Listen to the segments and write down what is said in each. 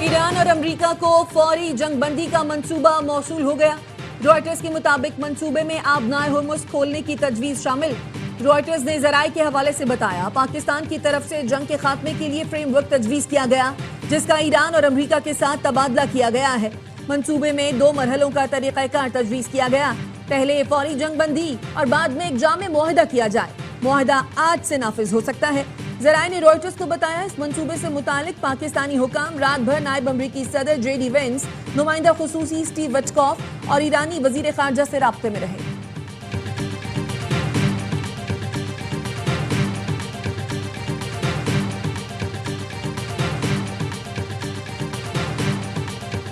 Iran और America को फौरी जंगबंदी का मंसूबा मौसूल हो गया। रॉयटर्स के मुताबिक मंसूबे में आबनाए हुर्मुज़ खोलने की तजवीज शामिल। रॉयटर्स ने ज़राए के हवाले से बताया, पाकिस्तान की तरफ से जंग के खात्मे के लिए फ्रेमवर्क तजवीज किया गया, जिसका ईरान और अमेरिका के साथ तबादला किया गया है। मंसूबे में 2 मरहलों का तरीक़ाकार तजवीज किया गया। पहले फौरी जंगबंदी और बाद में एक जामे मुआहदा किया जाए। मुआहदा आज से नाफिज हो सकता है। ज़राए ने रॉयटर्स को बताया, इस मंसूबे से मुतालिक पाकिस्तानी हुकाम रात भर नायब अमरीकी सदर JD Vance, नुमाइंदा खुसूसी स्टीव विटकॉफ और ईरानी वजीर खारजा से राब्ते में रहे।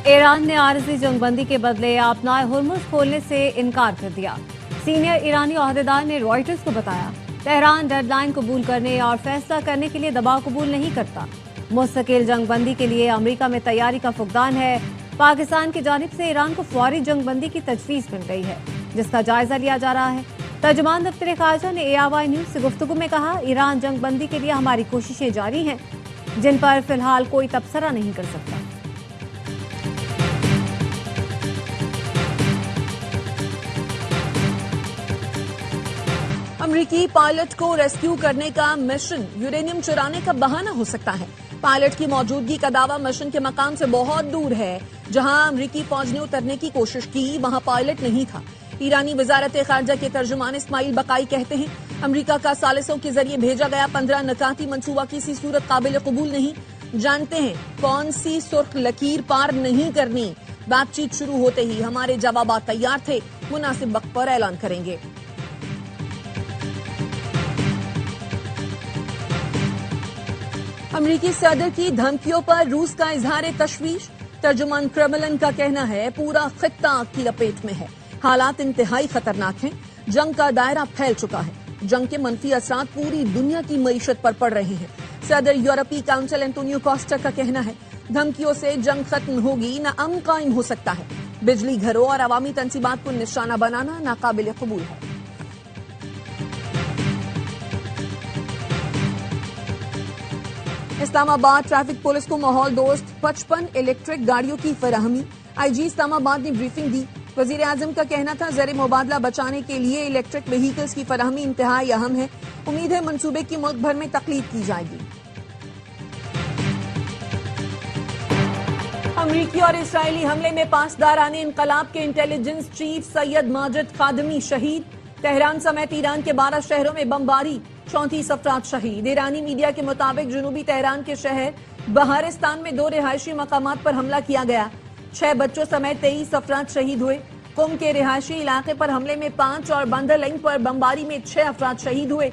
ईरान ने आरज़ी जंगबंदी के बदले आबनाए हुर्मुज़ खोलने से इनकार कर दिया। सीनियर ईरानी ओहदेदार ने रॉयटर्स को बताया, तेहरान डेडलाइन कबूल करने और फैसला करने के लिए दबाव कबूल नहीं करता। मुस्तकिल जंगबंदी के लिए अमेरिका में तैयारी का फुकदान है। पाकिस्तान की जानिब से ईरान को फौरी जंगबंदी की तजवीज़ मिल गई है, जिसका जायजा लिया जा रहा है। तर्जुमान दफ्तर खारजा ने ARY न्यूज़ से गुफ्तगू में कहा, ईरान जंगबंदी के लिए हमारी कोशिशें जारी हैं, जिन पर फिलहाल कोई तबसरा नहीं कर सकता। अमरीकी पायलट को रेस्क्यू करने का मिशन यूरेनियम चुराने का बहाना हो सकता है। पायलट की मौजूदगी का दावा मिशन के मकाम से बहुत दूर है। जहां अमरीकी फौज ने उतरने की कोशिश की, वहां पायलट नहीं था। ईरानी वजारत खारजा के तर्जुमान इस्माइल बकाई कहते हैं, अमरीका का सालिसों के जरिए भेजा गया 15 नकाती मंसूबा किसी सूरत काबिल कबूल नहीं। जानते हैं कौन सी सुर्ख लकीर पार नहीं करनी। बातचीत शुरू होते ही हमारे जवाब तैयार थे, मुनासिब वक्त पर ऐलान करेंगे। अमरीकी सदर की धमकियों पर रूस का इजहार तशवीश। तर्जुमान क्रेमलिन का कहना है, पूरा खित्ता आग की लपेट में है, हालात इंतहाई खतरनाक हैं, जंग का दायरा फैल चुका है, जंग के मनफी असरात पूरी दुनिया की मईशत पर पड़ रहे हैं। सदर यूरोपीय काउंसिल एंटोनियो कोस्टा का कहना है, धमकियों से जंग खत्म होगी न अमन कायम हो सकता है। बिजली घरों और अवामी तंसीबात को निशाना बनाना नाकाबिल कबूल है। इस्लामाबाद ट्रैफिक पुलिस को माहौल दोस्त 55 इलेक्ट्रिक गाड़ियों की फराहमी। IG इस्लामाबाद ने ब्रीफिंग दी। वजीर आजम का कहना था, ज़र मुबादला बचाने के लिए इलेक्ट्रिक व्हीकल्स की फराहमी इंतहाई अहम है। उम्मीद है मंसूबे की मुल्क भर में तकलीद की जाएगी। अमरीकी और इसराइली हमले में पासदाराने इनकलाब के इंटेलिजेंस चीफ सैयद माजिद खादमी शहीद। तेहरान समेत ईरान के 12 शहरों में बमबारी, 34 अफराद शहीद। ईरानी मीडिया के मुताबिक जनूबी तेहरान के शहर बहारिस्तान में 2 रिहायशी मकामात पर हमला किया गया। 6 बच्चों समेत 23 अफराद शहीद हुए। कुम के रिहायशी इलाके पर हमले में 5 और बंदर लाइन पर बमबारी में 6 अफराद शहीद हुए।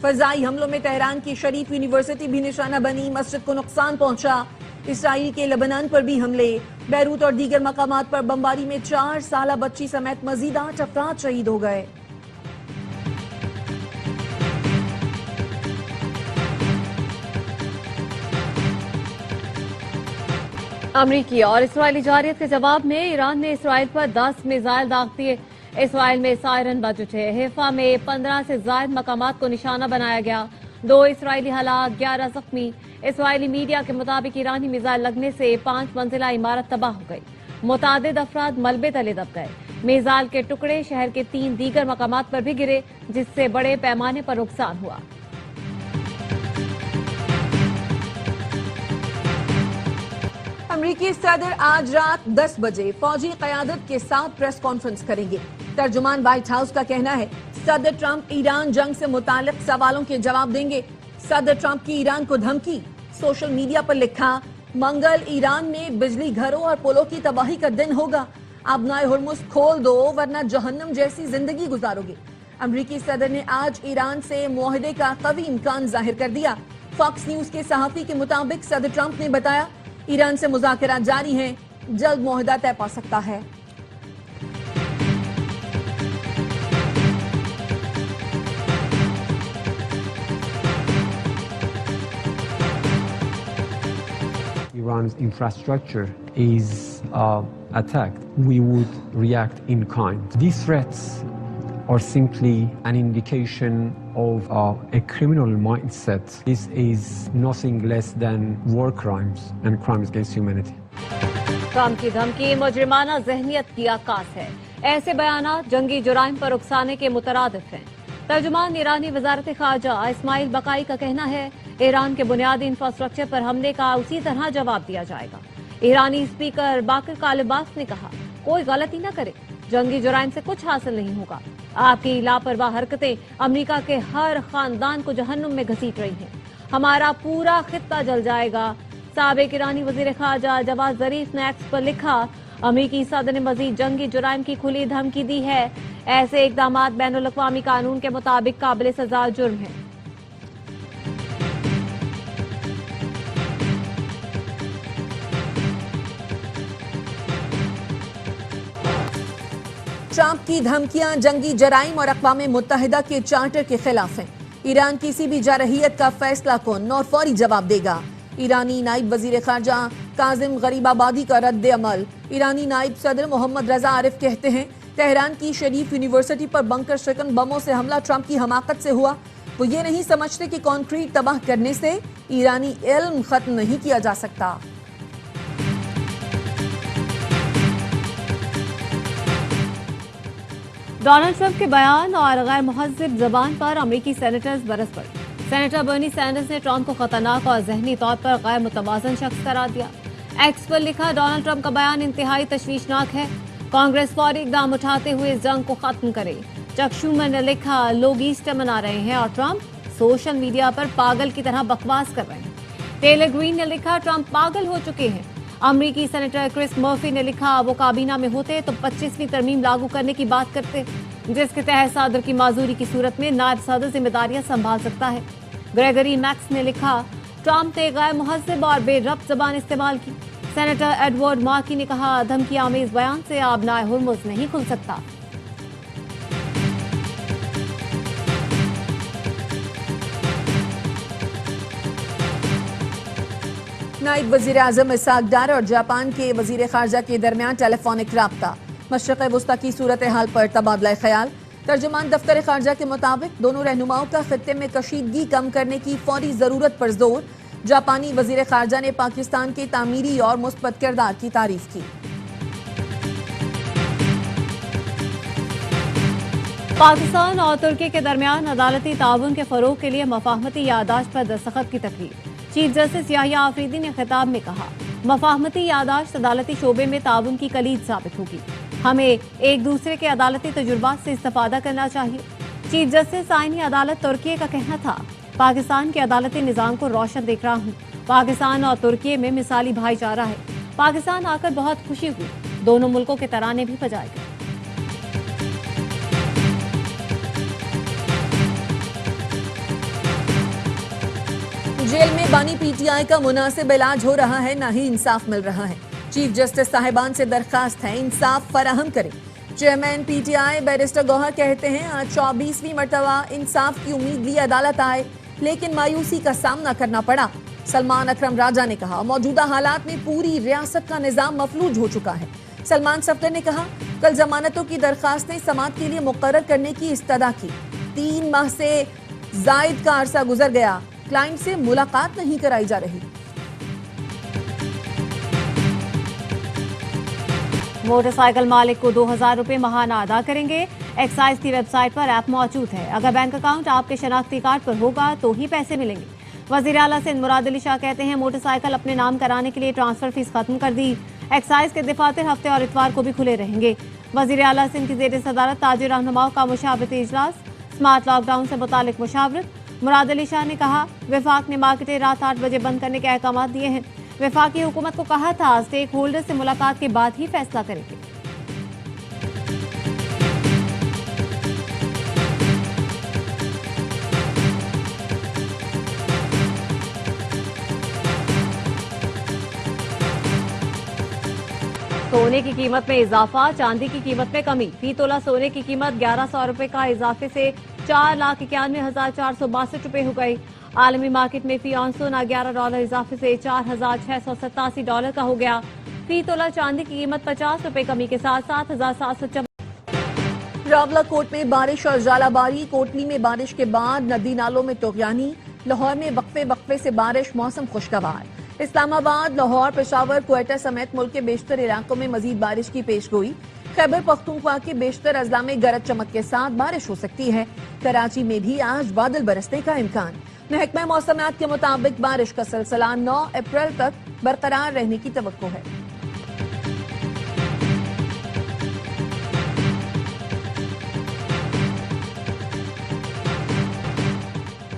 फजाई हमलों में तेहरान की शरीफ यूनिवर्सिटी भी निशाना बनी, मस्जिद को नुकसान पहुंचा। इसराइल के लेबनान पर भी हमले, बैरूत और दीगर मकामात पर बमबारी में 4 साला बच्ची समेत मजीद 8 अफराद शहीद हो गए। अमरीकी और इसराइली जारियत के जवाब में ईरान ने इसराइल पर 10 मिसाइल दाग दिए। इसराइल में सायरन बज उठे। हैफा में 15 से ज्यादा मकामात को निशाना बनाया गया। 2 इसराइली हलाक, 11 जख्मी। इसराइली मीडिया के मुताबिक ईरानी मिसाइल लगने से 5 मंजिला इमारत तबाह हो गई। मुतादिद अफराद मलबे तले दब गए। मिसाइल के टुकड़े शहर के 3 दीगर मकामात पर भी गिरे, जिससे बड़े पैमाने पर नुकसान हुआ। अमरीकी सदर आज रात 10 बजे फौजी क़यादत के साथ प्रेस कॉन्फ्रेंस करेंगे। तर्जुमान व्हाइट हाउस का कहना है, सदर ट्रंप ईरान जंग से मुतालिक सवालों के जवाब देंगे। सदर ट्रंप की ईरान को धमकी। सोशल मीडिया पर लिखा, मंगल ईरान में बिजली घरों और पुलों की तबाही का दिन होगा। आबनाए हुर्मुज़ खोल दो वरना जहन्नम जैसी जिंदगी गुजारोगे। अमरीकी सदर ने आज ईरान से मुआहदे का कवी इम्कान जाहिर कर दिया। फॉक्स न्यूज के सहाफी के मुताबिक सदर ट्रंप ने बताया, ईरान से मुज़ाकरात जारी हैं, जल्द मुआहदा तय पा सकता है। Iran's infrastructure is attacked, we would react in kind. These threats are simply an indication of a criminal mindset. This is nothing less than war crimes and crimes against humanity. Trump की धमकी मुजरिमाना जहनियत की आकाश है। ऐसे बयानात जंगी जुराइम पर उकसाने के मुतरादिफ हैं। तर्जुमान ईरानी वजारत खारजा इस्माइल बकाई का कहना है, ईरान के बुनियादी इंफ्रास्ट्रक्चर पर हमले का उसी तरह जवाब दिया जाएगा। ईरानी स्पीकर बाकर कालिबाफ ने कहा, कोई गलती न करे, जंगी जुराइम से कुछ हासिल नहीं होगा। आपकी लापरवाह हरकतें अमेरिका के हर खानदान को जहन्नुम में घसीट रही हैं। हमारा पूरा खित्ता जल जाएगा। साबिक ईरानी वजीर खारजा जवाद जरीफ ने एक्स पर लिखा, अमेरिकी सदर ने मजीद जंगी जुराइम की खुली धमकी दी है। ऐसे इकदामात बैनुल अक़वामी कानून के मुताबिक काबिल सजा जुर्म है। ट्रंप की धमकियां जंगी जराइम और अक़वाम मुत्तहिदा के चार्टर के खिलाफ हैं। ईरान किसी भी जारहियत का फैसला कौन और फौरी जवाब देगा। ईरानी नायब वजीर खारजा काजिम गरीबाबादी का रद्द अमल। ईरानी नायब सदर मोहम्मद रजा आरिफ कहते हैं, तेहरान की शरीफ यूनिवर्सिटी पर बंकर शिकन बमों से हमला ट्रंप की हमाकत से हुआ। वो ये नहीं समझते कि कंक्रीट तबाह करने से ईरानी इल्म खत्म नहीं किया जा सकता। डोनाल्ड ट्रंप के बयान और गैर मुहज़्ज़िब ज़बान पर अमेरिकी सेनेटर्स बरस पड़े। सेनेटर बर्नी सैंडर्स ने ट्रंप को खतरनाक और जहनी तौर पर गैर मुतवाज़न शख्स करार दिया। एक्स पर लिखा, डोनाल्ड ट्रंप का बयान इंतहाई तशवीशनाक है। कांग्रेस फौरी इकदाम उठाते हुए इस जंग को खत्म करे। चक शूमर ने लिखा, लोग ईस्टर मना रहे हैं और ट्रंप सोशल मीडिया पर पागल की तरह बकवास कर रहे हैं। टेलर ग्रीन ने लिखा, ट्रंप पागल हो चुके हैं। अमरीकी सेनेटर क्रिस मर्फी ने लिखा, वो काबीना में होते तो 25वीं तरमीम लागू करने की बात करते, जिसके तहत सदर की माजूरी की सूरत में नायब सदर जिम्मेदारियां संभाल सकता है। ग्रेगरी मैक्स ने लिखा, ट्रंप ने गैर मुहज़्ज़िब और बेरब्त ज़बान इस्तेमाल की। सेनेटर एडवर्ड मार्की ने कहा, धमकी आमेज बयान से आबनाए हुर्मुज़ नहीं खुल सकता। नायब वजीर आजम इसाक डार और जापान के वजीर खारजा के दरमियान टेलीफोनिक राब्ता। मशरिक़ वस्ता की सूरत हाल पर तबादला ख्याल। तर्जुमान दफ्तर खारजा के मुताबिक दोनों रहनुमाओं का खित्ते में कशीदगी कम करने की फौरी जरूरत पर जोर। जापानी वजीर खारजा ने पाकिस्तान के तामीरी और मुस्बत किरदार की तारीफ की। पाकिस्तान और तुर्की के दरमियान अदालती ताउन के फरोग के लिए मफाहमती यादाश्त पर दस्तखत की तकरीर। चीफ जस्टिस याहिया आफरीदी ने खिताब में कहा, मफाहमती यादाश्त अदालती शोबे में ताउन की कलीद साबित होगी। हमें एक दूसरे के अदालती तजुर्बात से इस्तेफादा करना चाहिए। चीफ जस्टिस आईनी अदालत तुर्की का कहना था, पाकिस्तान के अदालती निज़ाम को रोशन देख रहा हूँ। पाकिस्तान और तुर्की में मिसाली भाईचारा है। पाकिस्तान आकर बहुत खुशी हुई। दोनों मुल्कों के तराने भी बजाए गए। जेल में बानी पीटीआई का मुनासिब इलाज हो रहा है, ना ही इंसाफ मिल रहा है। चीफ जस्टिस साहिबान से दरखास्त है, इंसाफ फराहम करें। चेयरमैन पीटीआई बैरिस्टर गौहर कहते हैं, आज 24वीं मरतबा इंसाफ की उम्मीद ली अदालत आए, लेकिन मायूसी का सामना करना पड़ा। सलमान अकरम राजा ने कहा, मौजूदा हालात में पूरी रियासत का निजाम मफलूज हो चुका है। सलमान सफदर ने कहा, कल जमानतों की दरखास्तें समाअत के लिए मुकर्रर करने की इस्तदा की। 3 माह से जायद का अरसा गुजर गया, क्लाइंट से मुलाकात नहीं कराई जा रही। मोटरसाइकिल मालिक को 2000 रुपए महाना अदा करेंगे। एक्साइज की वेबसाइट पर ऐप मौजूद है। अगर बैंक अकाउंट आपके शनाख्ती कार्ड पर होगा तो ही पैसे मिलेंगे। वजीर आला सिंध मुराद अली शाह कहते हैं, मोटरसाइकिल अपने नाम कराने के लिए ट्रांसफर फीस खत्म कर दी। एक्साइज के दफातर हफ्ते और इतवार को भी खुले रहेंगे। वजीर आला सिंध की जेर सदारत ताजिर रहनुमाओं का मुशावरती इजलास। स्मार्ट लॉकडाउन से मुतालिक मुशावरत। मुराद अली शाह ने कहा, वफाक ने मार्केटें रात 8 बजे बंद करने के अहकाम दिए हैं। वफाकी हुकूमत को कहा था, स्टेक होल्डर से मुलाकात के बाद ही फैसला करेंगे। सोने की कीमत में इजाफा, चांदी की कीमत में कमी। फी तोला सोने की कीमत 1100 रुपए का इजाफे से $4,91,462 रुपए हो गई। आलमी मार्केट में फी ऑन सोना $11 इजाफे से $4,687 का हो गया। फी तोला चांदी की कीमत 50 रुपए कमी के साथ 7,754। रावलाकोट में बारिश और झालाबारी, कोटली में बारिश के बाद नदी नालों में तोगयानी, लाहौर में वक्फे से बारिश, मौसम खुशगवार। इस्लामाबाद, लाहौर, पेशावर, क्वेटा समेत मुल्क के बेशतर इलाकों में मजीद बारिश की पेशगोई। खैबर पख्तूनख्वा के बेशतर अजला में गरज चमक के साथ बारिश हो सकती है। कराची में भी आज बादल बरसने का इम्कान। महकमा मौसमियात के मुताबिक बारिश का सिलसिला 9 अप्रैल तक बरकरार रहने की तवक्को है।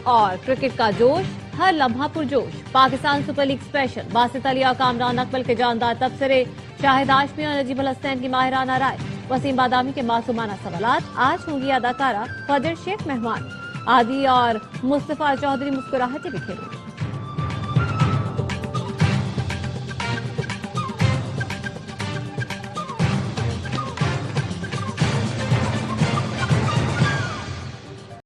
और क्रिकेट का जोश, हर लम्हा पुरजोश। Pakistan super league special, Basit Ali और कामरान अकमल के जानदार तबसरे, शाहिद हाशमी और नजीब अल हसनैन की माहिराना राय, वसीम बादामी के मासूमाना सवालात। आज होंगी अदाकारा फजर शेख मेहमान, आदि और मुस्तफा चौधरी मुस्कुराहटें बिखेरेंगे।